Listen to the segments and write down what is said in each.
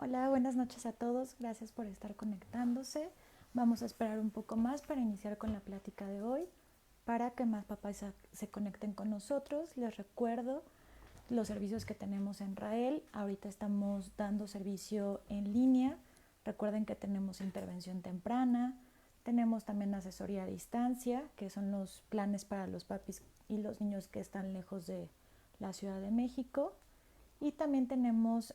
Hola, buenas noches a todos. Gracias por estar conectándose. Vamos a esperar un poco más para iniciar con la plática de hoy, para que más papás se conecten con nosotros. Les recuerdo los servicios que tenemos en Rael. Ahorita estamos dando servicio en línea. Recuerden que tenemos intervención temprana. Tenemos también asesoría a distancia, que son los planes para los papis y los niños que están lejos de la Ciudad de México. Y también tenemos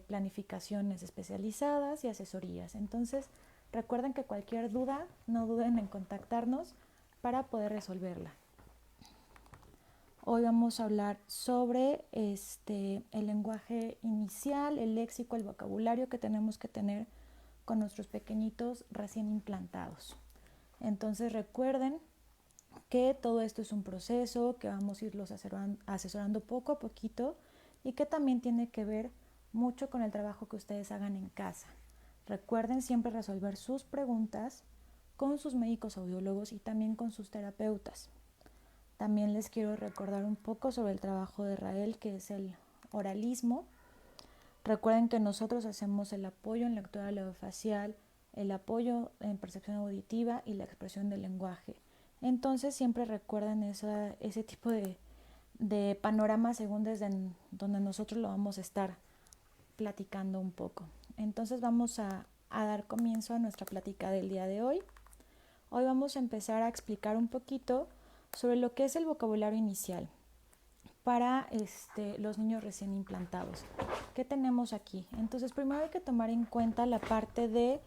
planificaciones especializadas y asesorías. Entonces, recuerden que cualquier duda, no duden en contactarnos para poder resolverla. Hoy vamos a hablar sobre el lenguaje inicial, el léxico, el vocabulario que tenemos que tener con nuestros pequeñitos recién implantados. Entonces recuerden que todo esto es un proceso, que vamos a irlos asesorando poco a poquito y que también tiene que ver mucho con el trabajo que ustedes hagan en casa. Recuerden siempre resolver sus preguntas con sus médicos audiólogos y también con sus terapeutas. También les quiero recordar un poco sobre el trabajo de Rael, que es el oralismo. Recuerden que nosotros hacemos el apoyo en lectura leofacial, el apoyo en percepción auditiva y la expresión del lenguaje. Entonces siempre recuerden ese tipo de panorama según desde donde nosotros lo vamos a estar platicando un poco. Entonces vamos a dar comienzo a nuestra plática del día de hoy. Hoy vamos a empezar a explicar un poquito sobre lo que es el vocabulario inicial para los niños recién implantados. ¿Qué tenemos aquí? Entonces primero hay que tomar en cuenta la parte de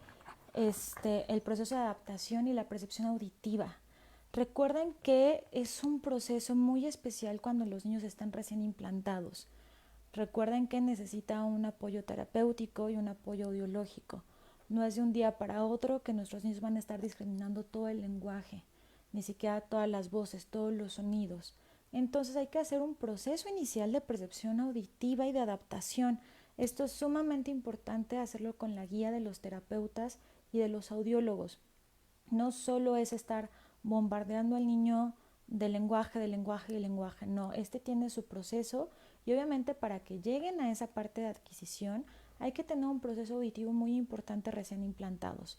el proceso de adaptación y la percepción auditiva. Recuerden que es un proceso muy especial cuando los niños están recién implantados. Recuerden que necesita un apoyo terapéutico y un apoyo audiológico. No es de un día para otro que nuestros niños van a estar discriminando todo el lenguaje, ni siquiera todas las voces, todos los sonidos. Entonces hay que hacer un proceso inicial de percepción auditiva y de adaptación. Esto es sumamente importante hacerlo con la guía de los terapeutas y de los audiólogos. No solo es estar bombardeando al niño de lenguaje, de lenguaje y lenguaje. No, tiene su proceso y obviamente para que lleguen a esa parte de adquisición hay que tener un proceso auditivo muy importante recién implantados.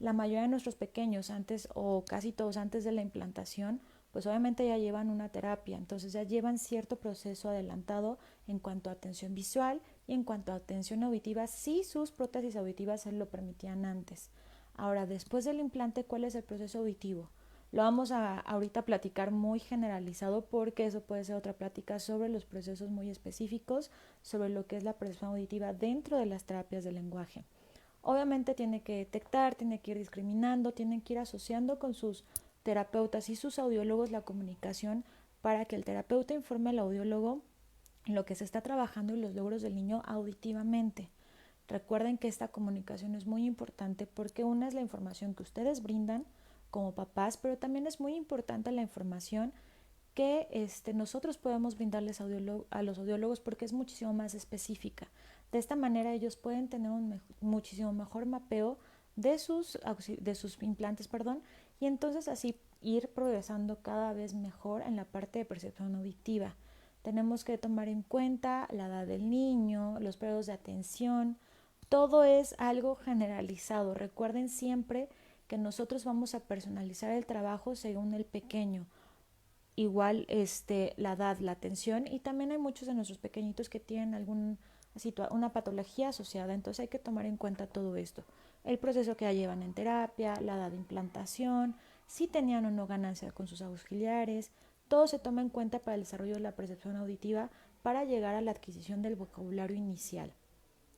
La mayoría de nuestros pequeños antes o casi todos antes de la implantación pues obviamente ya llevan una terapia, entonces ya llevan cierto proceso adelantado en cuanto a atención visual y en cuanto a atención auditiva si sus prótesis auditivas se lo permitían antes. Ahora, después del implante, ¿cuál es el proceso auditivo? Lo vamos a ahorita platicar muy generalizado porque eso puede ser otra plática sobre los procesos muy específicos, sobre lo que es la percepción auditiva dentro de las terapias del lenguaje. Obviamente tiene que detectar, tiene que ir discriminando, tiene que ir asociando con sus terapeutas y sus audiólogos la comunicación para que el terapeuta informe al audiólogo lo que se está trabajando y los logros del niño auditivamente. Recuerden que esta comunicación es muy importante porque una es la información que ustedes brindan como papás, pero también es muy importante la información que nosotros podemos brindarles a los audiólogos porque es muchísimo más específica. De esta manera ellos pueden tener un muchísimo mejor mapeo de sus implantes, y entonces así ir progresando cada vez mejor en la parte de percepción auditiva. Tenemos que tomar en cuenta la edad del niño, los periodos de atención, todo es algo generalizado. Recuerden siempre que nosotros vamos a personalizar el trabajo según el pequeño. Igual la edad, la atención y también hay muchos de nuestros pequeñitos que tienen una patología asociada, entonces hay que tomar en cuenta todo esto. El proceso que ya llevan en terapia, la edad de implantación, si tenían o no ganancia con sus auxiliares, todo se toma en cuenta para el desarrollo de la percepción auditiva para llegar a la adquisición del vocabulario inicial.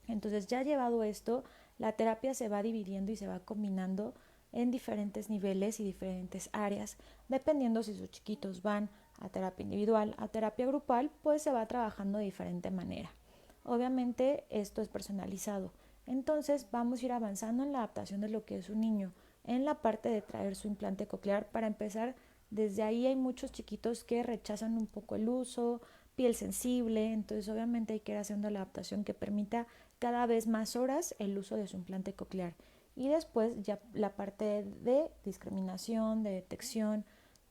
Entonces ya llevado esto, la terapia se va dividiendo y se va combinando en diferentes niveles y diferentes áreas, dependiendo si sus chiquitos van a terapia individual, a terapia grupal, pues se va trabajando de diferente manera. Obviamente esto es personalizado, entonces vamos a ir avanzando en la adaptación de lo que es un niño, en la parte de traer su implante coclear. Para empezar, desde ahí hay muchos chiquitos que rechazan un poco el uso, piel sensible, entonces obviamente hay que ir haciendo la adaptación que permita cada vez más horas el uso de su implante coclear. Y después ya la parte de discriminación, de detección,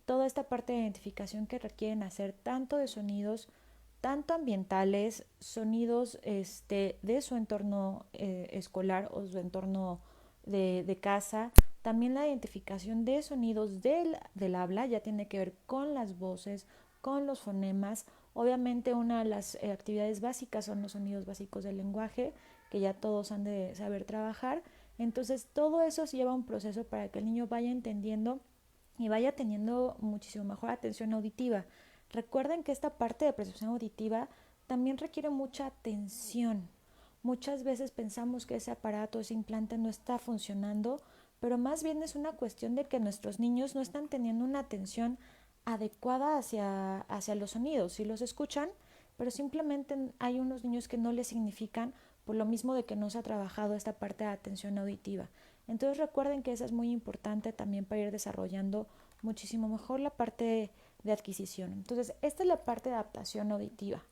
toda esta parte de identificación que requieren hacer tanto de sonidos tanto ambientales, sonidos de su entorno escolar o su entorno de casa. También la identificación de sonidos del habla ya tiene que ver con las voces, con los fonemas. Obviamente una de las actividades básicas son los sonidos básicos del lenguaje, que ya todos han de saber trabajar. Entonces todo eso lleva un proceso para que el niño vaya entendiendo y vaya teniendo muchísimo mejor atención auditiva. Recuerden que esta parte de percepción auditiva también requiere mucha atención. Muchas veces pensamos que ese aparato, ese implante no está funcionando, pero más bien es una cuestión de que nuestros niños no están teniendo una atención adecuada hacia los sonidos. Sí los escuchan, pero simplemente hay unos niños que no les significan por lo mismo de que no se ha trabajado esta parte de atención auditiva. Entonces recuerden que esa es muy importante también para ir desarrollando muchísimo mejor la parte de adquisición. Entonces, esta es la parte de adaptación auditiva.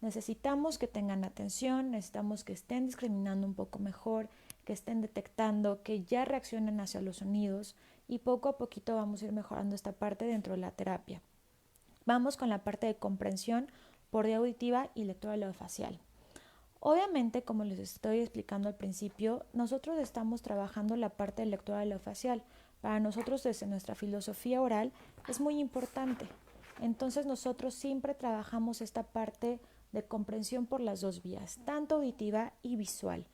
Necesitamos que tengan atención, necesitamos que estén discriminando un poco mejor, que estén detectando, que ya reaccionen hacia los sonidos y poco a poquito vamos a ir mejorando esta parte dentro de la terapia. Vamos con la parte de comprensión por vía auditiva y lectura orofacial. Obviamente, como les estoy explicando al principio, nosotros estamos trabajando la parte de lectura orofacial. Para nosotros, desde nuestra filosofía oral, es muy importante. Entonces, nosotros siempre trabajamos esta parte de comprensión por las dos vías, tanto auditiva y visual.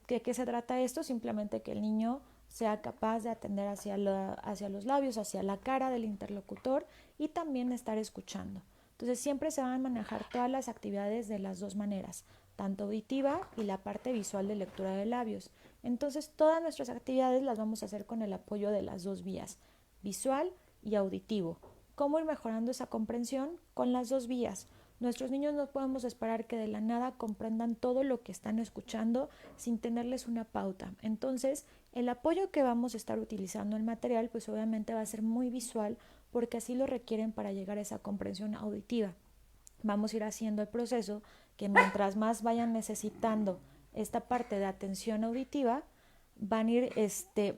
¿De qué se trata esto? Simplemente que el niño sea capaz de atender hacia los labios, hacia la cara del interlocutor y también estar escuchando. Entonces siempre se van a manejar todas las actividades de las dos maneras, tanto auditiva y la parte visual de lectura de labios. Entonces todas nuestras actividades las vamos a hacer con el apoyo de las dos vías, visual y auditivo. ¿Cómo ir mejorando esa comprensión? Con las dos vías. Nuestros niños no podemos esperar que de la nada comprendan todo lo que están escuchando sin tenerles una pauta. Entonces, el apoyo que vamos a estar utilizando en el material, pues obviamente va a ser muy visual porque así lo requieren para llegar a esa comprensión auditiva. Vamos a ir haciendo el proceso que mientras más vayan necesitando esta parte de atención auditiva, van a ir,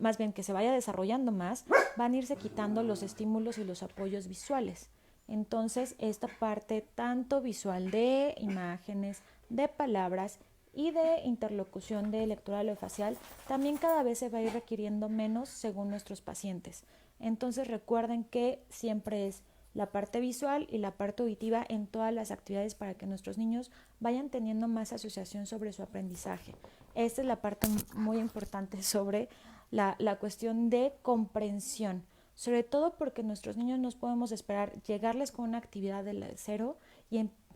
más bien que se vaya desarrollando más, van a irse quitando los estímulos y los apoyos visuales. Entonces, esta parte tanto visual de imágenes, de palabras y de interlocución de lectura orofacial también cada vez se va a ir requiriendo menos según nuestros pacientes. Entonces, recuerden que siempre es la parte visual y la parte auditiva en todas las actividades para que nuestros niños vayan teniendo más asociación sobre su aprendizaje. Esta es la parte muy importante sobre la cuestión de comprensión, sobre todo porque nuestros niños no podemos esperar llegarles con una actividad de cero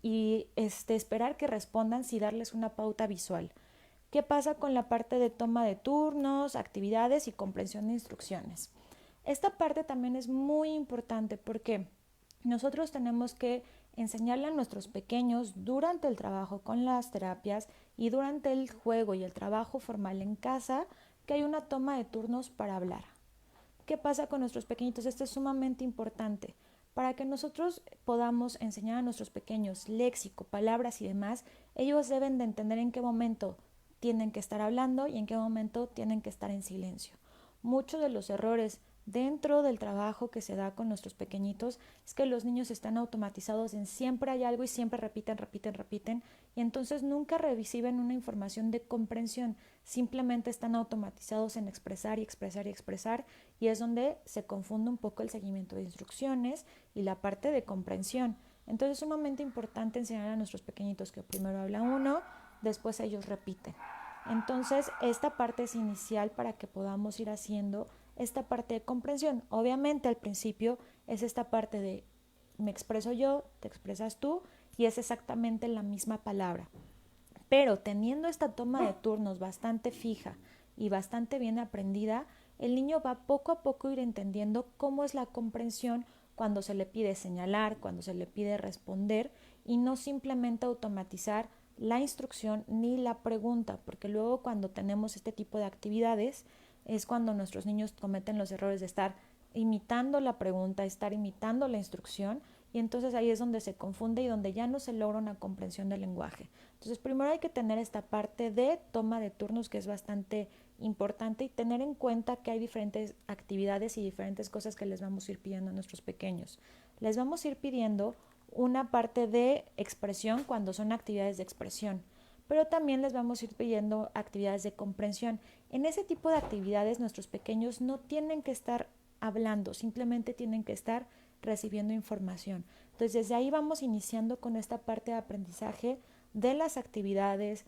y esperar que respondan sin darles una pauta visual. ¿Qué pasa con la parte de toma de turnos, actividades y comprensión de instrucciones? Esta parte también es muy importante porque nosotros tenemos que enseñarle a nuestros pequeños durante el trabajo con las terapias y durante el juego y el trabajo formal en casa que hay una toma de turnos para hablar. ¿Qué pasa con nuestros pequeñitos? Esto es sumamente importante. Para que nosotros podamos enseñar a nuestros pequeños léxico, palabras y demás, ellos deben de entender en qué momento tienen que estar hablando y en qué momento tienen que estar en silencio. Muchos de los errores dentro del trabajo que se da con nuestros pequeñitos es que los niños están automatizados en siempre hay algo y siempre repiten y entonces nunca reciben una información de comprensión, simplemente están automatizados en expresar y es donde se confunde un poco el seguimiento de instrucciones y la parte de comprensión. Entonces es sumamente importante enseñar a nuestros pequeñitos que primero habla uno, después ellos repiten. Entonces esta parte es inicial para que podamos ir haciendo esta parte de comprensión. Obviamente al principio es esta parte de me expreso yo, te expresas tú y es exactamente la misma palabra. Pero teniendo esta toma de turnos bastante fija y bastante bien aprendida, el niño va poco a poco ir entendiendo cómo es la comprensión cuando se le pide señalar, cuando se le pide responder y no simplemente automatizar la instrucción ni la pregunta, porque luego cuando tenemos este tipo de actividades es cuando nuestros niños cometen los errores de estar imitando la pregunta, estar imitando la instrucción y entonces ahí es donde se confunde y donde ya no se logra una comprensión del lenguaje. Entonces primero hay que tener esta parte de toma de turnos que es bastante importante y tener en cuenta que hay diferentes actividades y diferentes cosas que les vamos a ir pidiendo a nuestros pequeños. Les vamos a ir pidiendo una parte de expresión cuando son actividades de expresión, pero también les vamos a ir pidiendo actividades de comprensión. En ese tipo de actividades nuestros pequeños no tienen que estar hablando, simplemente tienen que estar recibiendo información. Entonces desde ahí vamos iniciando con esta parte de aprendizaje de las actividades,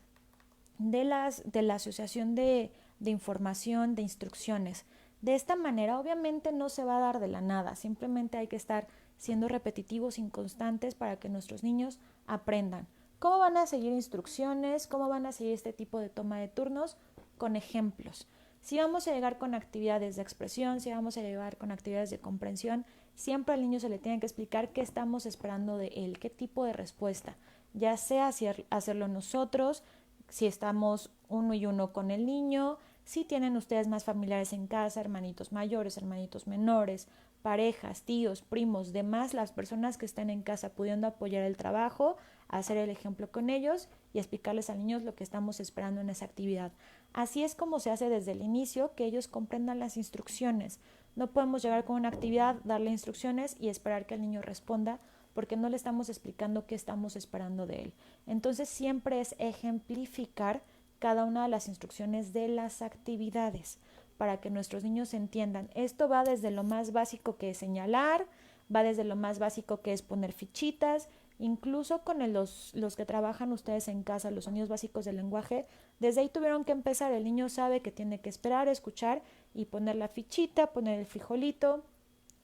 de la asociación de información, de instrucciones. De esta manera obviamente no se va a dar de la nada, simplemente hay que estar siendo repetitivos, inconstantes para que nuestros niños aprendan. ¿Cómo van a seguir instrucciones? ¿Cómo van a seguir este tipo de toma de turnos? Con ejemplos. Si vamos a llegar con actividades de expresión, si vamos a llegar con actividades de comprensión, siempre al niño se le tiene que explicar qué estamos esperando de él, qué tipo de respuesta, ya sea hacerlo nosotros, si estamos uno y uno con el niño, si tienen ustedes más familiares en casa, hermanitos mayores, hermanitos menores, parejas, tíos, primos, demás, las personas que estén en casa pudiendo apoyar el trabajo, hacer el ejemplo con ellos y explicarles a los niños lo que estamos esperando en esa actividad. Así es como se hace desde el inicio, que ellos comprendan las instrucciones. No podemos llegar con una actividad, darle instrucciones y esperar que el niño responda, porque no le estamos explicando qué estamos esperando de él. Entonces siempre es ejemplificar cada una de las instrucciones de las actividades para que nuestros niños entiendan. Esto va desde lo más básico, que es señalar, va desde lo más básico, que es poner fichitas, incluso con los que trabajan ustedes en casa, los sonidos básicos del lenguaje, desde ahí tuvieron que empezar. El niño sabe que tiene que esperar, escuchar y poner la fichita, poner el frijolito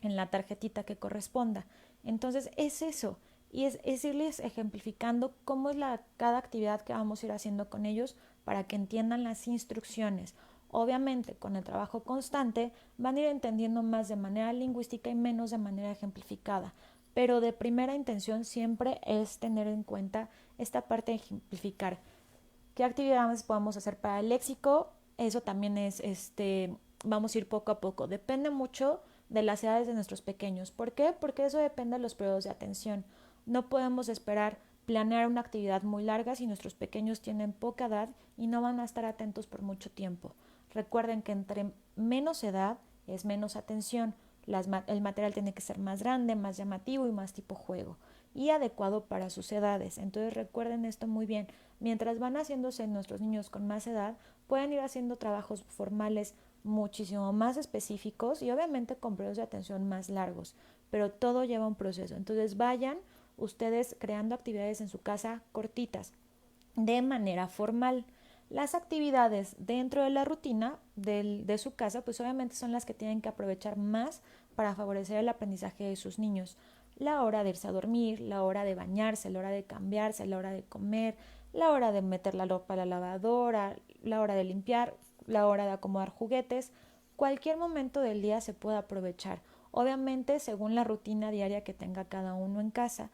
en la tarjetita que corresponda. Entonces es eso, y es irles ejemplificando cómo es cada actividad que vamos a ir haciendo con ellos para que entiendan las instrucciones. Obviamente, con el trabajo constante van a ir entendiendo más de manera lingüística y menos de manera ejemplificada, pero de primera intención siempre es tener en cuenta esta parte de ejemplificar. ¿Qué actividades podemos hacer para el léxico? Eso también vamos a ir poco a poco. Depende mucho de las edades de nuestros pequeños. ¿Por qué? Porque eso depende de los periodos de atención. No podemos esperar planear una actividad muy larga si nuestros pequeños tienen poca edad y no van a estar atentos por mucho tiempo. Recuerden que entre menos edad es menos atención. El material tiene que ser más grande, más llamativo y más tipo juego y adecuado para sus edades. Entonces recuerden esto muy bien. Mientras van haciéndose nuestros niños con más edad, pueden ir haciendo trabajos formales muchísimo más específicos y obviamente con periodos de atención más largos, pero todo lleva un proceso. Entonces vayan ustedes creando actividades en su casa cortitas, de manera formal. Las actividades dentro de la rutina de su casa, pues obviamente son las que tienen que aprovechar más para favorecer el aprendizaje de sus niños. La hora de irse a dormir, la hora de bañarse, la hora de cambiarse, la hora de comer, la hora de meter la ropa a la lavadora, la hora de limpiar, la hora de acomodar juguetes. Cualquier momento del día se puede aprovechar, obviamente según la rutina diaria que tenga cada uno en casa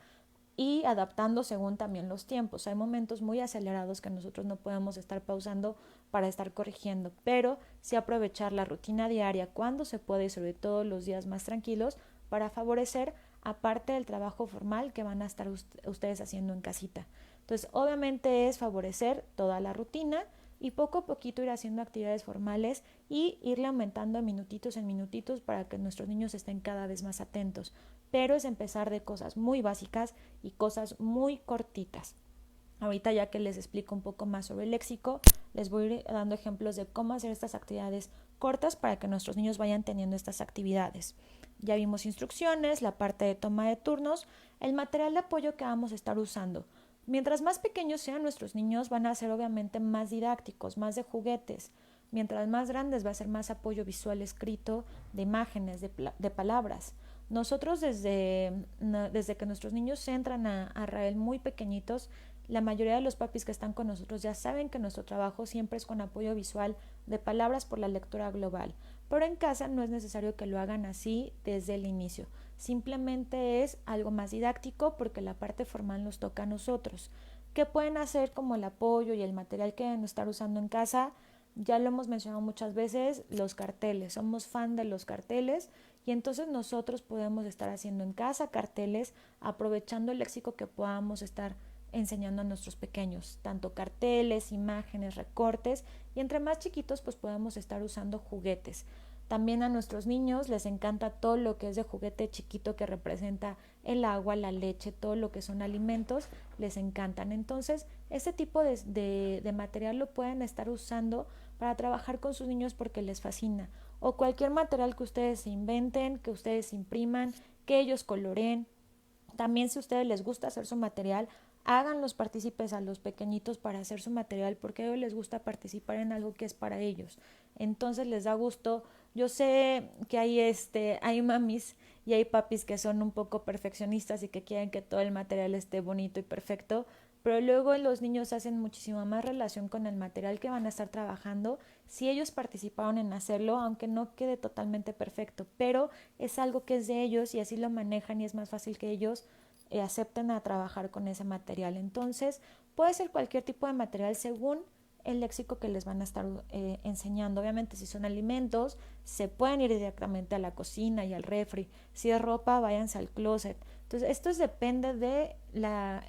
y adaptando según también los tiempos. Hay momentos muy acelerados que nosotros no podemos estar pausando para estar corrigiendo, pero sí aprovechar la rutina diaria cuando se puede y sobre todo los días más tranquilos para favorecer aparte del trabajo formal que van a estar ustedes haciendo en casita. Entonces, obviamente es favorecer toda la rutina y poco a poquito ir haciendo actividades formales y irle aumentando minutitos en minutitos para que nuestros niños estén cada vez más atentos. Pero es empezar de cosas muy básicas y cosas muy cortitas. Ahorita ya que les explico un poco más sobre el léxico, les voy a ir dando ejemplos de cómo hacer estas actividades cortas para que nuestros niños vayan teniendo estas actividades. Ya vimos instrucciones, la parte de toma de turnos, el material de apoyo que vamos a estar usando. Mientras más pequeños sean nuestros niños, van a ser obviamente más didácticos, más de juguetes. Mientras más grandes va a ser más apoyo visual escrito, de imágenes, de palabras. Nosotros desde que nuestros niños entran a Rael muy pequeñitos, la mayoría de los papis que están con nosotros ya saben que nuestro trabajo siempre es con apoyo visual de palabras por la lectura global, pero en casa no es necesario que lo hagan así desde el inicio, simplemente es algo más didáctico porque la parte formal nos toca a nosotros. ¿Qué pueden hacer como el apoyo y el material que deben estar usando en casa? Ya lo hemos mencionado muchas veces, los carteles, somos fan de los carteles y entonces nosotros podemos estar haciendo en casa carteles aprovechando el léxico que podamos estar enseñando a nuestros pequeños, tanto carteles, imágenes, recortes y entre más chiquitos pues podemos estar usando juguetes. También a nuestros niños les encanta todo lo que es de juguete chiquito que representa el agua, la leche, todo lo que son alimentos, les encantan. Entonces, este tipo de material lo pueden estar usando para trabajar con sus niños porque les fascina. O cualquier material que ustedes inventen, que ustedes impriman, que ellos coloreen. También si a ustedes les gusta hacer su material, hagan los partícipes a los pequeñitos para hacer su material porque a ellos les gusta participar en algo que es para ellos. Entonces les da gusto. Yo sé que hay mamis y hay papis que son un poco perfeccionistas y que quieren que todo el material esté bonito y perfecto, pero luego los niños hacen muchísima más relación con el material que van a estar trabajando si ellos participaron en hacerlo, aunque no quede totalmente perfecto, pero es algo que es de ellos y así lo manejan y es más fácil que ellos acepten a trabajar con ese material. Entonces, puede ser cualquier tipo de material según el léxico que les van a estar enseñando. Obviamente, si son alimentos, se pueden ir directamente a la cocina y al refri. Si es ropa, váyanse al closet. Entonces, esto depende de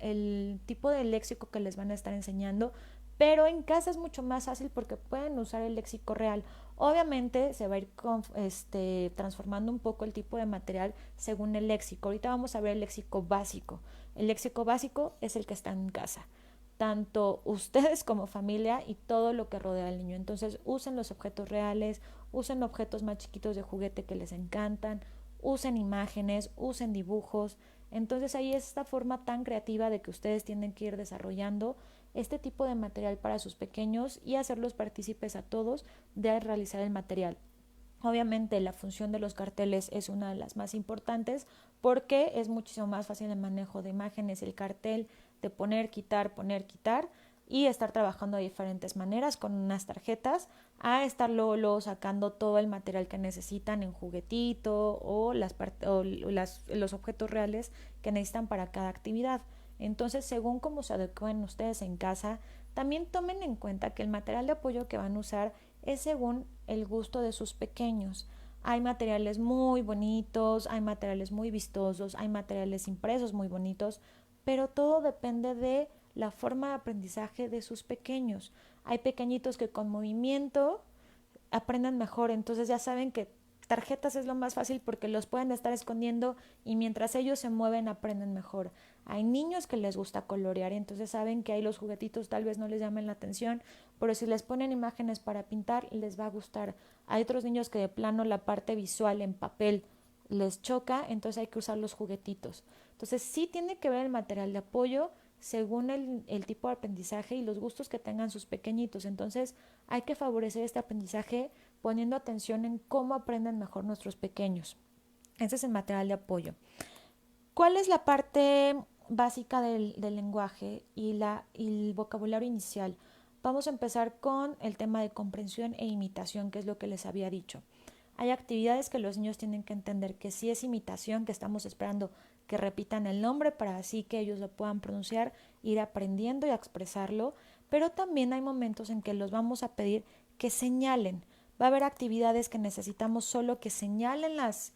el tipo de léxico que les van a estar enseñando, pero en casa es mucho más fácil porque pueden usar el léxico real. Obviamente se va a ir transformando un poco el tipo de material según el léxico. Ahorita vamos a ver el léxico básico. El léxico básico es el que está en casa, tanto ustedes como familia y todo lo que rodea al niño. Entonces usen los objetos reales, usen objetos más chiquitos de juguete que les encantan, usen imágenes, usen dibujos. Entonces ahí es esta forma tan creativa de que ustedes tienen que ir desarrollando este tipo de material para sus pequeños y hacerlos partícipes a todos de realizar el material. Obviamente la función de los carteles es una de las más importantes porque es muchísimo más fácil el manejo de imágenes, el cartel, de poner, quitar y estar trabajando de diferentes maneras con unas tarjetas a estar luego sacando todo el material que necesitan en juguetito o los objetos reales que necesitan para cada actividad. Entonces, según cómo se adecuen ustedes en casa, también tomen en cuenta que el material de apoyo que van a usar es según el gusto de sus pequeños. Hay materiales muy bonitos, hay materiales muy vistosos, hay materiales impresos muy bonitos, pero todo depende de la forma de aprendizaje de sus pequeños. Hay pequeñitos que con movimiento aprenden mejor, entonces ya saben que tarjetas es lo más fácil porque los pueden estar escondiendo y mientras ellos se mueven aprenden mejor. Hay niños que les gusta colorear y entonces saben que ahí los juguetitos tal vez no les llamen la atención, pero si les ponen imágenes para pintar les va a gustar. Hay otros niños que de plano la parte visual en papel les choca, entonces hay que usar los juguetitos. Entonces sí tiene que ver el material de apoyo según el tipo de aprendizaje y los gustos que tengan sus pequeñitos. Entonces hay que favorecer este aprendizaje poniendo atención en cómo aprenden mejor nuestros pequeños. Ese es el material de apoyo. ¿Cuál es la parte básica del lenguaje y el vocabulario inicial? Vamos a empezar con el tema de comprensión e imitación, que es lo que les había dicho. Hay actividades que los niños tienen que entender que si es imitación, que estamos esperando que repitan el nombre para así que ellos lo puedan pronunciar, ir aprendiendo y a expresarlo, pero también hay momentos en que los vamos a pedir que señalen. Va a haber actividades que necesitamos solo que señalen las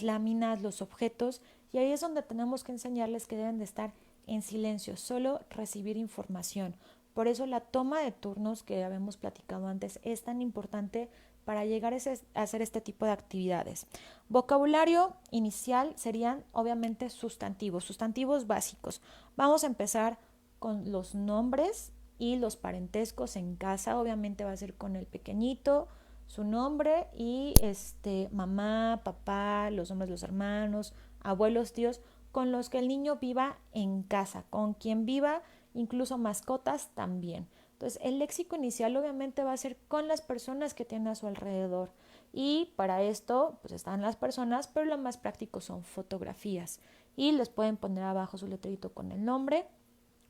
láminas, los objetos, y ahí es donde tenemos que enseñarles que deben de estar en silencio, solo recibir información. Por eso la toma de turnos que habíamos platicado antes es tan importante para llegar a hacer este tipo de actividades. Vocabulario inicial serían obviamente sustantivos básicos. Vamos a empezar con los nombres y los parentescos en casa. Obviamente va a ser con el pequeñito, su nombre y mamá, papá, los nombres de los hermanos, abuelos, tíos, con los que el niño viva en casa, con quien viva, incluso mascotas también. Entonces, el léxico inicial obviamente va a ser con las personas que tienen a su alrededor. Y para esto, pues están las personas, pero lo más práctico son fotografías. Y les pueden poner abajo su letrerito con el nombre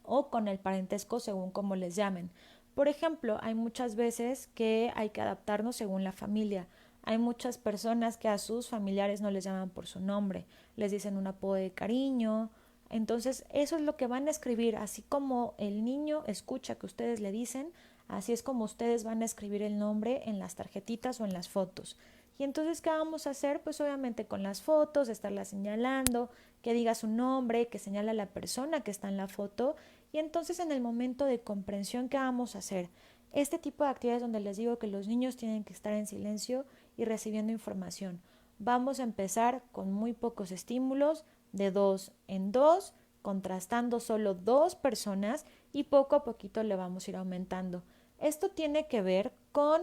o con el parentesco según como les llamen. Por ejemplo, hay muchas veces que hay que adaptarnos según la familia. Hay muchas personas que a sus familiares no les llaman por su nombre, les dicen un apodo de cariño. Entonces, eso es lo que van a escribir, así como el niño escucha que ustedes le dicen, así es como ustedes van a escribir el nombre en las tarjetitas o en las fotos. Y entonces, ¿qué vamos a hacer? Pues obviamente con las fotos, estarla señalando, que diga su nombre, que señala a la persona que está en la foto. Y entonces en el momento de comprensión, ¿qué vamos a hacer? Este tipo de actividades donde les digo que los niños tienen que estar en silencio y recibiendo información. Vamos a empezar con muy pocos estímulos, de 2 en 2, contrastando solo 2 personas y poco a poquito le vamos a ir aumentando. Esto tiene que ver con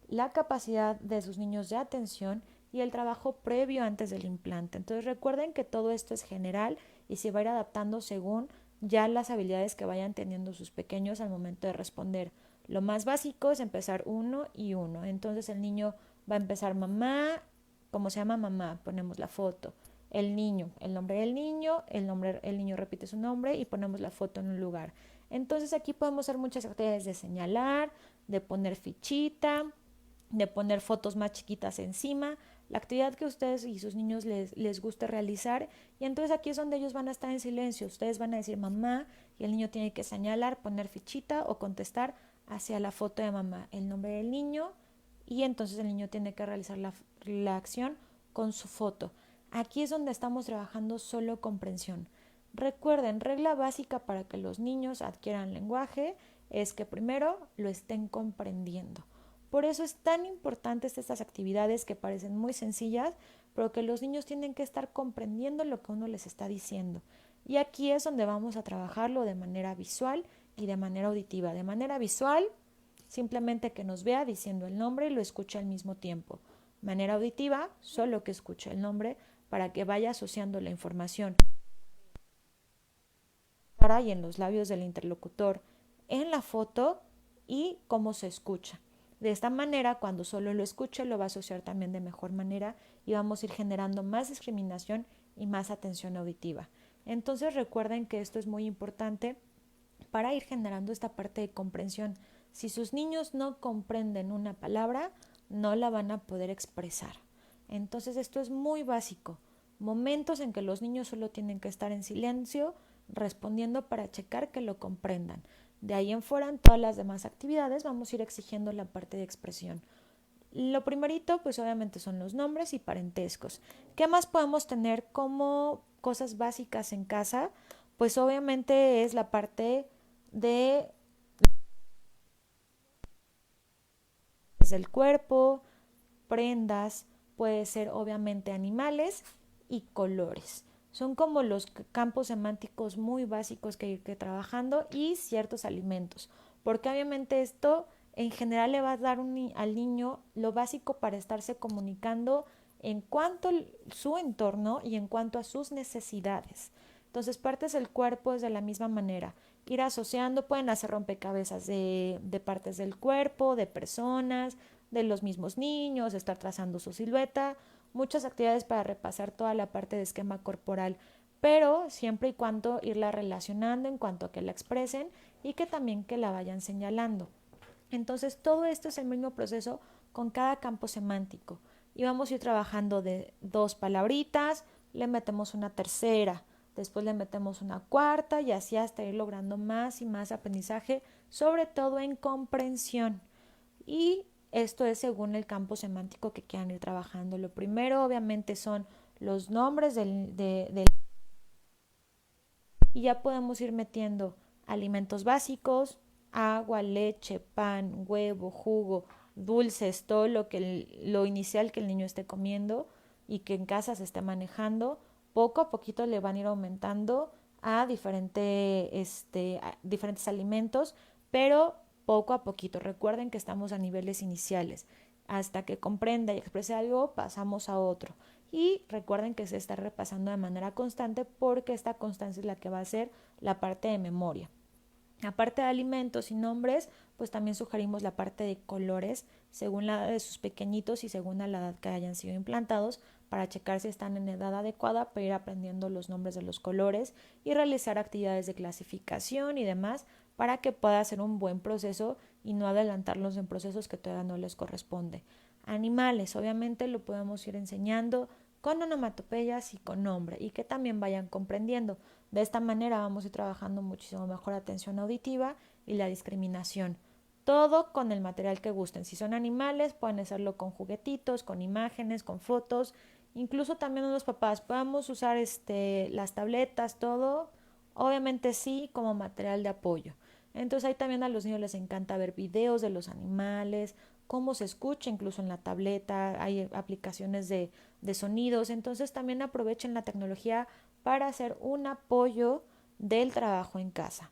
la capacidad de sus niños de atención y el trabajo previo antes del implante. Entonces recuerden que todo esto es general y se va a ir adaptando según ya las habilidades que vayan teniendo sus pequeños al momento de responder. Lo más básico es empezar 1 y 1. Entonces el niño va a empezar mamá, ¿cómo se llama mamá? Ponemos la foto. El niño, el nombre del niño, el niño repite su nombre y ponemos la foto en un lugar. Entonces aquí podemos hacer muchas actividades de señalar, de poner fichita, de poner fotos más chiquitas encima, la actividad que a ustedes y sus niños les guste realizar. Y entonces aquí es donde ellos van a estar en silencio. Ustedes van a decir mamá y el niño tiene que señalar, poner fichita o contestar hacia la foto de mamá, el nombre del niño, y entonces el niño tiene que realizar la acción con su foto. Aquí es donde estamos trabajando solo comprensión. Recuerden, regla básica para que los niños adquieran lenguaje es que primero lo estén comprendiendo. Por eso es tan importante estas actividades que parecen muy sencillas, pero que los niños tienen que estar comprendiendo lo que uno les está diciendo. Y aquí es donde vamos a trabajarlo de manera visual y de manera auditiva. De manera visual, simplemente que nos vea diciendo el nombre y lo escuche al mismo tiempo. Manera auditiva, solo que escuche el nombre para que vaya asociando la información y en los labios del interlocutor en la foto y cómo se escucha. De esta manera, cuando solo lo escuche, lo va a asociar también de mejor manera y vamos a ir generando más discriminación y más atención auditiva. Entonces recuerden que esto es muy importante para ir generando esta parte de comprensión. Si sus niños no comprenden una palabra, no la van a poder expresar. Entonces esto es muy básico. Momentos en que los niños solo tienen que estar en silencio, respondiendo para checar que lo comprendan. De ahí en fuera, en todas las demás actividades, vamos a ir exigiendo la parte de expresión. Lo primerito, pues obviamente son los nombres y parentescos. ¿Qué más podemos tener como cosas básicas en casa? Pues obviamente es la parte de el cuerpo, prendas, puede ser obviamente animales y colores. Son como los campos semánticos muy básicos que hay que ir trabajando y ciertos alimentos, porque obviamente esto en general le va a dar al niño lo básico para estarse comunicando en cuanto a su entorno y en cuanto a sus necesidades. Entonces, partes del cuerpo es de la misma manera. Ir asociando, pueden hacer rompecabezas de partes del cuerpo, de personas, de los mismos niños, estar trazando su silueta, muchas actividades para repasar toda la parte de esquema corporal, pero siempre y cuando irla relacionando en cuanto a que la expresen y que también que la vayan señalando. Entonces todo esto es el mismo proceso con cada campo semántico y vamos a ir trabajando de 2 palabritas, le metemos una tercera, después le metemos una cuarta y así hasta ir logrando más y más aprendizaje, sobre todo en comprensión. Y esto es según el campo semántico que quieran ir trabajando. Lo primero obviamente son los nombres y ya podemos ir metiendo alimentos básicos, agua, leche, pan, huevo, jugo, dulces, todo lo inicial que el niño esté comiendo y que en casa se esté manejando. Poco a poquito le van a ir aumentando a diferentes alimentos, pero poco a poquito. Recuerden que estamos a niveles iniciales. Hasta que comprenda y exprese algo, pasamos a otro. Y recuerden que se está repasando de manera constante porque esta constancia es la que va a ser la parte de memoria. Aparte de alimentos y nombres, pues también sugerimos la parte de colores según la edad de sus pequeñitos y según la edad que hayan sido implantados para checar si están en edad adecuada para ir aprendiendo los nombres de los colores y realizar actividades de clasificación y demás para que pueda ser un buen proceso y no adelantarlos en procesos que todavía no les corresponde. Animales, obviamente lo podemos ir enseñando con onomatopeyas y con nombre y que también vayan comprendiendo. De esta manera vamos a ir trabajando muchísimo mejor atención auditiva y la discriminación. Todo con el material que gusten. Si son animales, pueden hacerlo con juguetitos, con imágenes, con fotos. Incluso también los papás podemos usar las tabletas, todo. Obviamente sí, como material de apoyo. Entonces ahí también a los niños les encanta ver videos de los animales, cómo se escucha, incluso en la tableta hay aplicaciones de sonidos, entonces también aprovechen la tecnología para hacer un apoyo del trabajo en casa.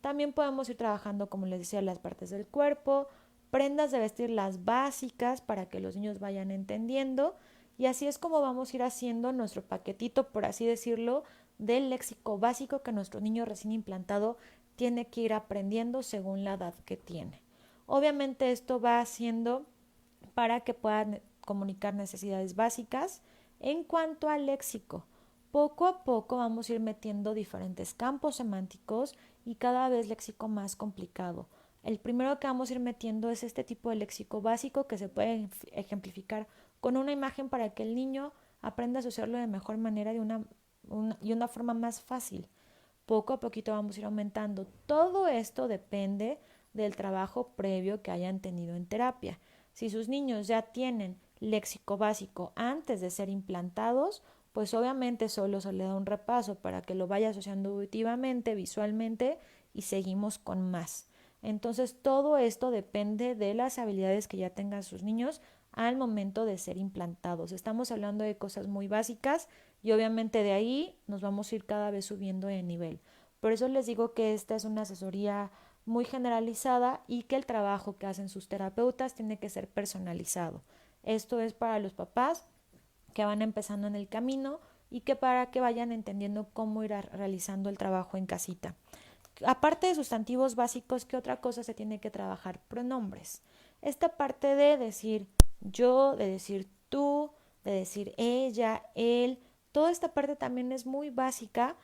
También podemos ir trabajando, como les decía, las partes del cuerpo, prendas de vestir las básicas para que los niños vayan entendiendo, y así es como vamos a ir haciendo nuestro paquetito, por así decirlo, del léxico básico que nuestro niño recién implantado tiene que ir aprendiendo según la edad que tiene. Obviamente esto va haciendo para que puedan comunicar necesidades básicas. En cuanto al léxico, poco a poco vamos a ir metiendo diferentes campos semánticos y cada vez léxico más complicado. El primero que vamos a ir metiendo es este tipo de léxico básico que se puede ejemplificar con una imagen para que el niño aprenda a asociarlo de mejor manera y una forma más fácil. Poco a poquito vamos a ir aumentando. Todo esto depende del trabajo previo que hayan tenido en terapia. Si sus niños ya tienen léxico básico antes de ser implantados, pues obviamente solo se le da un repaso para que lo vaya asociando auditivamente, visualmente, y seguimos con más. Entonces todo esto depende de las habilidades que ya tengan sus niños al momento de ser implantados. Estamos hablando de cosas muy básicas y obviamente de ahí nos vamos a ir cada vez subiendo de nivel. Por eso les digo que esta es una asesoría muy generalizada y que el trabajo que hacen sus terapeutas tiene que ser personalizado. Esto es para los papás que van empezando en el camino y que para que vayan entendiendo cómo ir realizando el trabajo en casita. Aparte de sustantivos básicos, ¿qué otra cosa se tiene que trabajar? Pronombres. Esta parte de decir yo, de decir tú, de decir ella, él, toda esta parte también es muy básica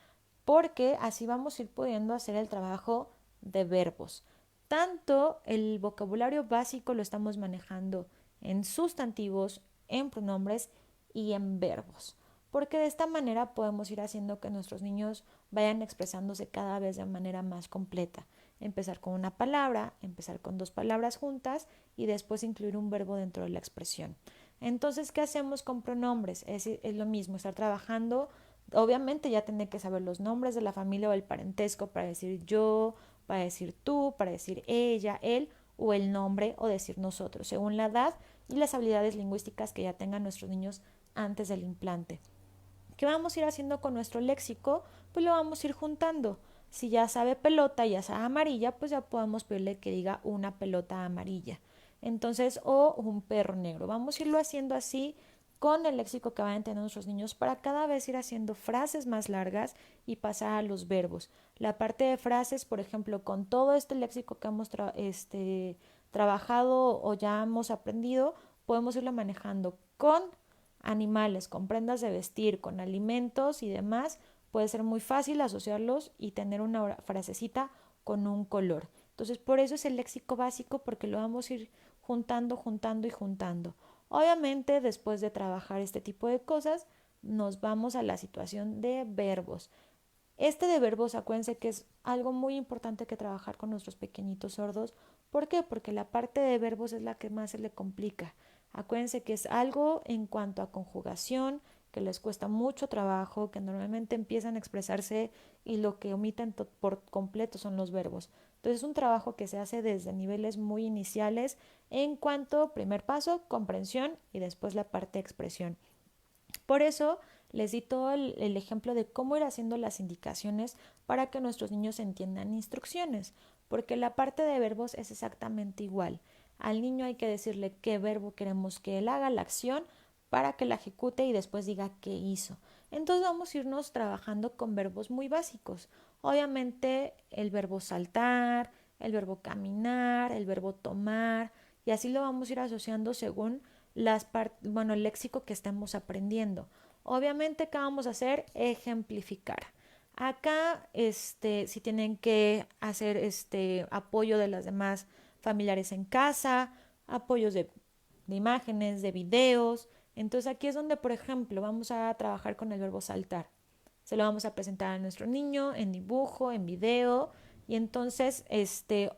porque así vamos a ir pudiendo hacer el trabajo de verbos. Tanto el vocabulario básico lo estamos manejando en sustantivos, en pronombres y en verbos, porque de esta manera podemos ir haciendo que nuestros niños vayan expresándose cada vez de manera más completa. Empezar con una palabra, empezar con dos palabras juntas y después incluir un verbo dentro de la expresión. Entonces, ¿qué hacemos con pronombres? Es lo mismo, estar trabajando. Obviamente ya tiene que saber los nombres de la familia o el parentesco para decir yo, para decir tú, para decir ella, él o el nombre o decir nosotros, según la edad y las habilidades lingüísticas que ya tengan nuestros niños antes del implante. ¿Qué vamos a ir haciendo con nuestro léxico? Pues lo vamos a ir juntando. Si ya sabe pelota y ya sabe amarilla, pues ya podemos pedirle que diga una pelota amarilla. Entonces, o un perro negro. Vamos a irlo haciendo así con el léxico que van a tener nuestros niños para cada vez ir haciendo frases más largas y pasar a los verbos. La parte de frases, por ejemplo, con todo este léxico que hemos trabajado o ya hemos aprendido, podemos irlo manejando con animales, con prendas de vestir, con alimentos y demás. Puede ser muy fácil asociarlos y tener una frasecita con un color. Entonces, por eso es el léxico básico, porque lo vamos a ir juntando, juntando y juntando. Obviamente, después de trabajar este tipo de cosas, nos vamos a la situación de verbos. Este de verbos, acuérdense que es algo muy importante que trabajar con nuestros pequeñitos sordos. ¿Por qué? Porque la parte de verbos es la que más se le complica. Acuérdense que es algo en cuanto a conjugación, que les cuesta mucho trabajo, que normalmente empiezan a expresarse y lo que omiten por completo son los verbos. Entonces es un trabajo que se hace desde niveles muy iniciales en cuanto, primer paso, comprensión y después la parte de expresión. Por eso les di todo el ejemplo de cómo ir haciendo las indicaciones para que nuestros niños entiendan instrucciones, porque la parte de verbos es exactamente igual. Al niño hay que decirle qué verbo queremos que él haga, la acción, para que la ejecute y después diga qué hizo. Entonces vamos a irnos trabajando con verbos muy básicos. Obviamente el verbo saltar, el verbo caminar, el verbo tomar, y así lo vamos a ir asociando según el léxico que estemos aprendiendo. Obviamente, ¿qué vamos a hacer? Ejemplificar. Acá, si tienen que hacer apoyo de las demás familiares en casa, apoyos de imágenes, de videos. Entonces aquí es donde, por ejemplo, vamos a trabajar con el verbo saltar. Se lo vamos a presentar a nuestro niño en dibujo, en video, y entonces,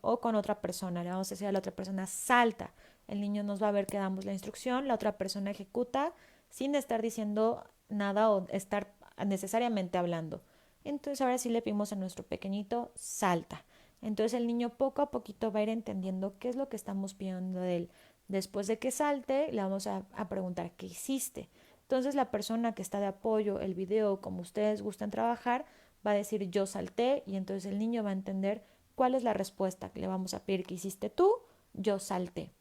o con otra persona, le vamos a decir a la otra persona, salta. El niño nos va a ver que damos la instrucción, la otra persona ejecuta sin estar diciendo nada o estar necesariamente hablando. Entonces ahora sí le pedimos a nuestro pequeñito, salta. Entonces el niño poco a poquito va a ir entendiendo qué es lo que estamos pidiendo de él. Después de que salte, le vamos a preguntar qué hiciste. Entonces la persona que está de apoyo, el video, como ustedes gustan trabajar, va a decir yo salté y entonces el niño va a entender cuál es la respuesta. Le vamos a pedir que hiciste tú, yo salté.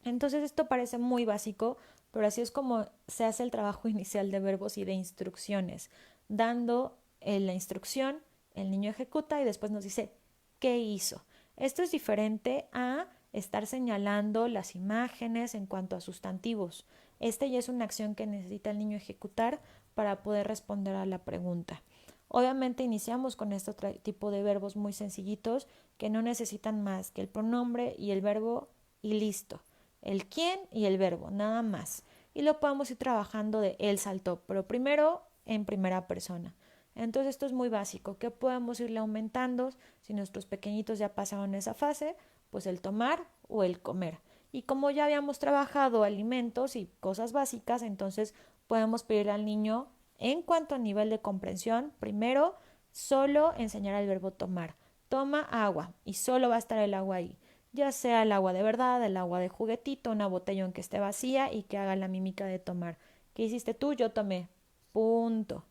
Entonces esto parece muy básico, pero así es como se hace el trabajo inicial de verbos y de instrucciones, dando la instrucción, el niño ejecuta y después nos dice qué hizo. Esto es diferente a estar señalando las imágenes en cuanto a sustantivos. Esta ya es una acción que necesita el niño ejecutar para poder responder a la pregunta. Obviamente iniciamos con este tipo de verbos muy sencillitos que no necesitan más que el pronombre y el verbo y listo. El quién y el verbo, nada más. Y lo podemos ir trabajando de él saltó, pero primero en primera persona. Entonces esto es muy básico, que podemos irle aumentando si nuestros pequeñitos ya pasaron esa fase, pues el tomar o el comer. Y como ya habíamos trabajado alimentos y cosas básicas, entonces podemos pedirle al niño, en cuanto a nivel de comprensión, primero solo enseñar el verbo tomar. Toma agua y solo va a estar el agua ahí, ya sea el agua de verdad, el agua de juguetito, una botella en que esté vacía y que haga la mímica de tomar. ¿Qué hiciste tú? Yo tomé. Punto.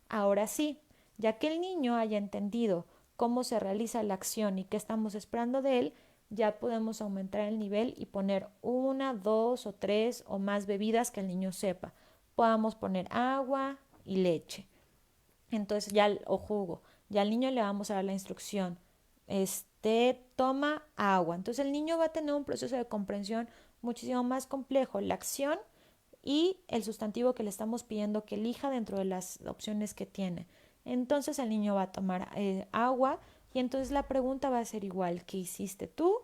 Ahora sí, ya que el niño haya entendido cómo se realiza la acción y qué estamos esperando de él, ya podemos aumentar el nivel y poner una, dos o tres o más bebidas que el niño sepa. Podamos poner agua y leche. Entonces ya, o jugo, ya al niño le vamos a dar la instrucción. Toma agua. Entonces el niño va a tener un proceso de comprensión muchísimo más complejo. La acción y el sustantivo que le estamos pidiendo que elija dentro de las opciones que tiene. Entonces el niño va a tomar agua y entonces la pregunta va a ser igual. ¿Qué hiciste tú?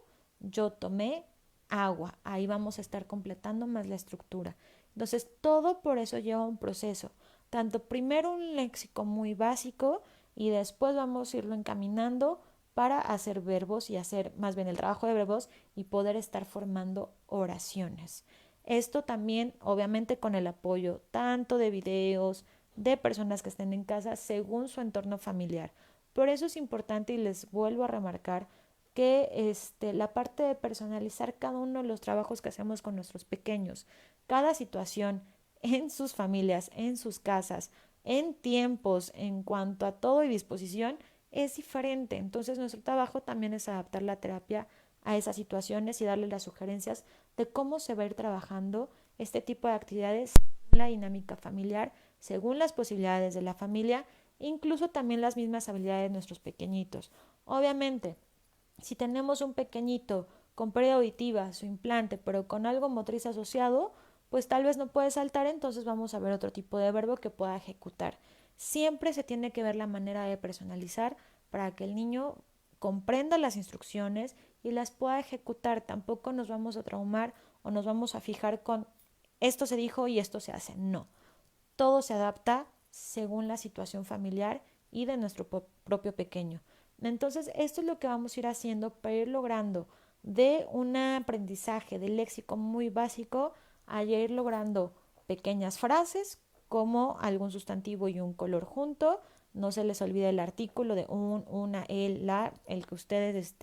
Yo tomé agua. Ahí vamos a estar completando más la estructura. Entonces todo por eso lleva un proceso. Tanto primero un léxico muy básico y después vamos a irlo encaminando para hacer verbos y hacer más bien el trabajo de verbos y poder estar formando oraciones. Esto también, obviamente, con el apoyo tanto de videos, de personas que estén en casa, según su entorno familiar. Por eso es importante y les vuelvo a remarcar que la parte de personalizar cada uno de los trabajos que hacemos con nuestros pequeños, cada situación en sus familias, en sus casas, en tiempos, en cuanto a todo y disposición, es diferente. Entonces nuestro trabajo también es adaptar la terapia a esas situaciones y darle las sugerencias de cómo se va a ir trabajando este tipo de actividades en la dinámica familiar, según las posibilidades de la familia, incluso también las mismas habilidades de nuestros pequeñitos. Obviamente, si tenemos un pequeñito con pérdida auditiva, su implante, pero con algo motriz asociado, pues tal vez no puede saltar, entonces vamos a ver otro tipo de verbo que pueda ejecutar. Siempre se tiene que ver la manera de personalizar para que el niño comprenda las instrucciones y las pueda ejecutar. Tampoco nos vamos a traumar o nos vamos a fijar con esto se dijo y esto se hace. No, todo se adapta según la situación familiar y de nuestro propio pequeño. Entonces, esto es lo que vamos a ir haciendo para ir logrando de un aprendizaje de léxico muy básico a ir logrando pequeñas frases como algún sustantivo y un color junto. No se les olvide el artículo de un, una, el, la, el que ustedes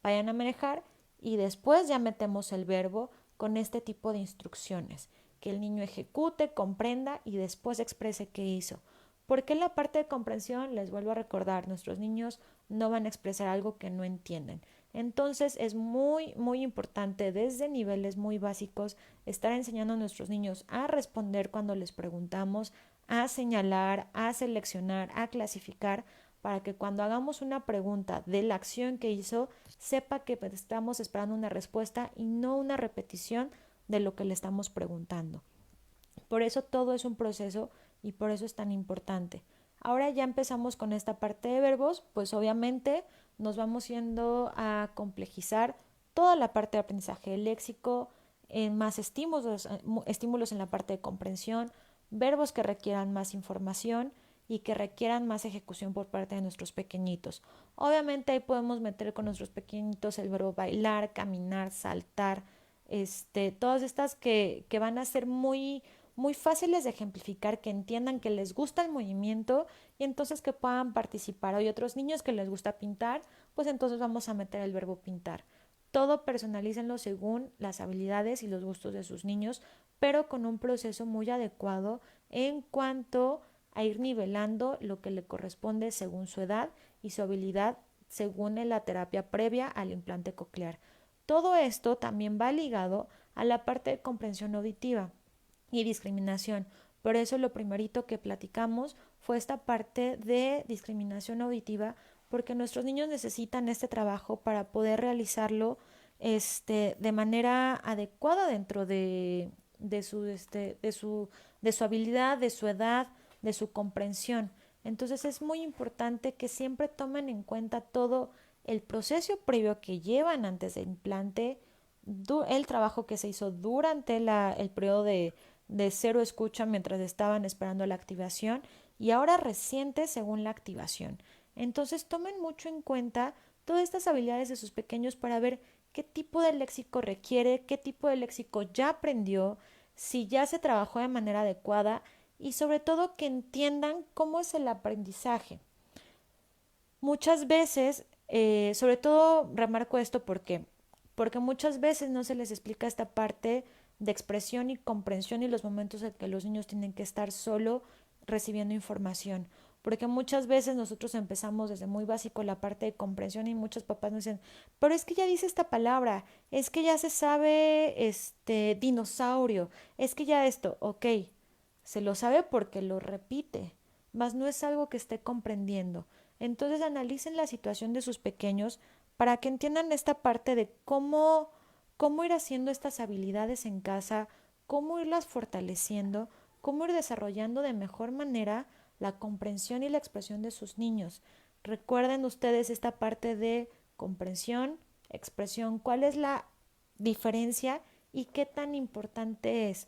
vayan a manejar y después ya metemos el verbo con este tipo de instrucciones que el niño ejecute, comprenda y después exprese qué hizo. Porque la parte de comprensión, les vuelvo a recordar, nuestros niños no van a expresar algo que no entienden. Entonces es muy, muy importante desde niveles muy básicos estar enseñando a nuestros niños a responder cuando les preguntamos, a señalar, a seleccionar, a clasificar, para que cuando hagamos una pregunta de la acción que hizo, sepa que estamos esperando una respuesta y no una repetición de lo que le estamos preguntando. Por eso todo es un proceso y por eso es tan importante. Ahora ya empezamos con esta parte de verbos, pues obviamente nos vamos yendo a complejizar toda la parte de aprendizaje del léxico, más estímulos en la parte de comprensión, verbos que requieran más información y que requieran más ejecución por parte de nuestros pequeñitos. Obviamente ahí podemos meter con nuestros pequeñitos el verbo bailar, caminar, saltar, todas estas que van a ser muy, muy fáciles de ejemplificar, que entiendan que les gusta el movimiento y entonces que puedan participar. Hay otros niños que les gusta pintar, pues entonces vamos a meter el verbo pintar. Todo personalícenlo según las habilidades y los gustos de sus niños, pero con un proceso muy adecuado en cuanto a ir nivelando lo que le corresponde según su edad y su habilidad según la terapia previa al implante coclear. Todo esto también va ligado a la parte de comprensión auditiva y discriminación. Por eso lo primerito que platicamos fue esta parte de discriminación auditiva, porque nuestros niños necesitan este trabajo para poder realizarlo de manera adecuada dentro de su habilidad, de su edad, de su comprensión. Entonces es muy importante que siempre tomen en cuenta todo el proceso previo que llevan antes del implante, el trabajo que se hizo durante el periodo de cero escucha mientras estaban esperando la activación y ahora reciente según la activación. Entonces tomen mucho en cuenta todas estas habilidades de sus pequeños para ver qué tipo de léxico requiere, qué tipo de léxico ya aprendió, si ya se trabajó de manera adecuada y sobre todo que entiendan cómo es el aprendizaje. Muchas veces, sobre todo remarco esto porque muchas veces no se les explica esta parte de expresión y comprensión y los momentos en que los niños tienen que estar solo recibiendo información. Porque muchas veces nosotros empezamos desde muy básico la parte de comprensión y muchos papás nos dicen, pero es que ya dice esta palabra, es que ya se sabe dinosaurio, es que ya esto, ok, se lo sabe porque lo repite, mas no es algo que esté comprendiendo. Entonces analicen la situación de sus pequeños para que entiendan esta parte de cómo ir haciendo estas habilidades en casa, cómo irlas fortaleciendo, cómo ir desarrollando de mejor manera la comprensión y la expresión de sus niños. Recuerden ustedes esta parte de comprensión, expresión, cuál es la diferencia y qué tan importante es.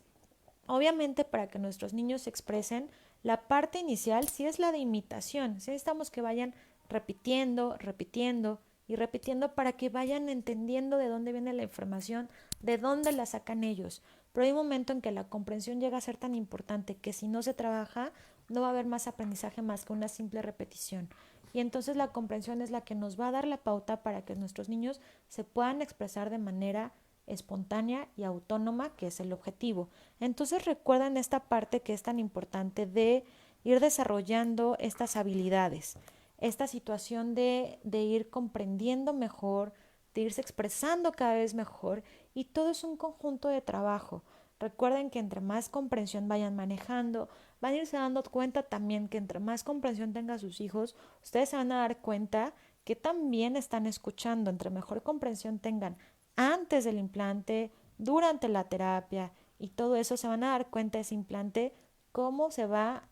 Obviamente para que nuestros niños se expresen, la parte inicial sí es la de imitación. Sí necesitamos que vayan repitiendo, repitiendo y repitiendo para que vayan entendiendo de dónde viene la información, de dónde la sacan ellos. Pero hay un momento en que la comprensión llega a ser tan importante que si no se trabaja, no va a haber más aprendizaje más que una simple repetición. Y entonces la comprensión es la que nos va a dar la pauta para que nuestros niños se puedan expresar de manera espontánea y autónoma, que es el objetivo. Entonces recuerden esta parte que es tan importante de ir desarrollando estas habilidades, esta situación de ir comprendiendo mejor, de irse expresando cada vez mejor y todo es un conjunto de trabajo. Recuerden que entre más comprensión vayan manejando, van a irse dando cuenta también que entre más comprensión tengan sus hijos, ustedes se van a dar cuenta que también están escuchando, entre mejor comprensión tengan antes del implante, durante la terapia y todo eso, se van a dar cuenta ese implante, cómo se va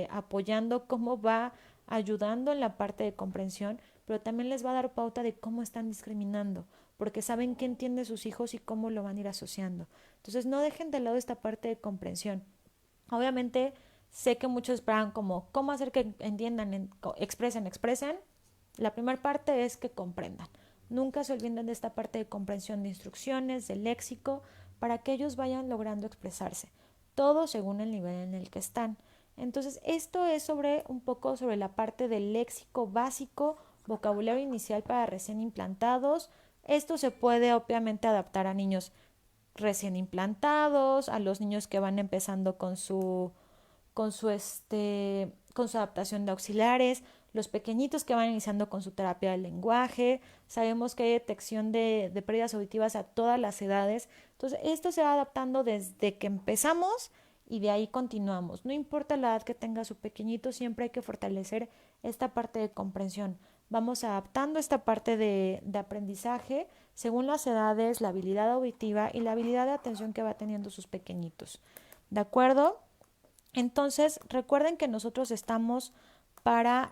apoyando, cómo va ayudando en la parte de comprensión, pero también les va a dar pauta de cómo están discriminando, porque saben qué entienden sus hijos y cómo lo van a ir asociando. Entonces no dejen de lado esta parte de comprensión. Obviamente sé que muchos esperan como cómo hacer que entiendan, expresen. La primera parte es que comprendan. Nunca se olviden de esta parte de comprensión de instrucciones, de léxico, para que ellos vayan logrando expresarse, todo según el nivel en el que están. Entonces, esto es sobre un poco sobre la parte del léxico básico, vocabulario inicial para recién implantados. Esto se puede obviamente adaptar a niños recién implantados, a los niños que van empezando con su adaptación de auxiliares, los pequeñitos que van iniciando con su terapia del lenguaje. Sabemos que hay detección de pérdidas auditivas a todas las edades. Entonces, esto se va adaptando desde que empezamos y de ahí continuamos. No importa la edad que tenga su pequeñito, siempre hay que fortalecer esta parte de comprensión. Vamos adaptando esta parte de aprendizaje según las edades, la habilidad auditiva y la habilidad de atención que va teniendo sus pequeñitos. ¿De acuerdo? Entonces, recuerden que nosotros estamos para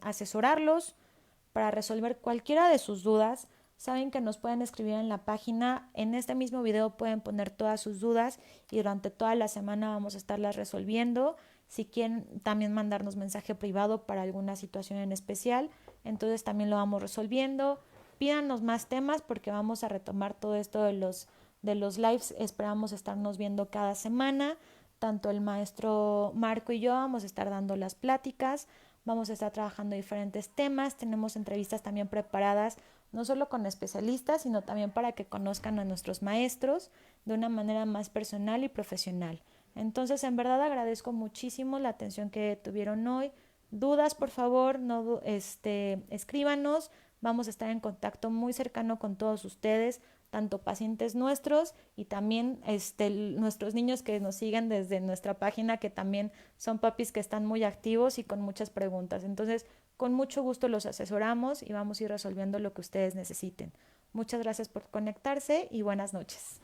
asesorarlos, para resolver cualquiera de sus dudas. Saben que nos pueden escribir en la página. En este mismo video pueden poner todas sus dudas y durante toda la semana vamos a estarlas resolviendo. Si quieren también mandarnos mensaje privado para alguna situación en especial, entonces también lo vamos resolviendo. Pídanos más temas porque vamos a retomar todo esto de los lives. Esperamos estarnos viendo cada semana. Tanto el maestro Marco y yo vamos a estar dando las pláticas. Vamos a estar trabajando diferentes temas, tenemos entrevistas también preparadas, no solo con especialistas, sino también para que conozcan a nuestros maestros de una manera más personal y profesional. Entonces, en verdad agradezco muchísimo la atención que tuvieron hoy. Dudas, por favor, no, escríbanos. Vamos a estar en contacto muy cercano con todos ustedes, tanto pacientes nuestros y también nuestros niños que nos siguen desde nuestra página, que también son papis que están muy activos y con muchas preguntas. Entonces, con mucho gusto los asesoramos y vamos a ir resolviendo lo que ustedes necesiten. Muchas gracias por conectarse y buenas noches.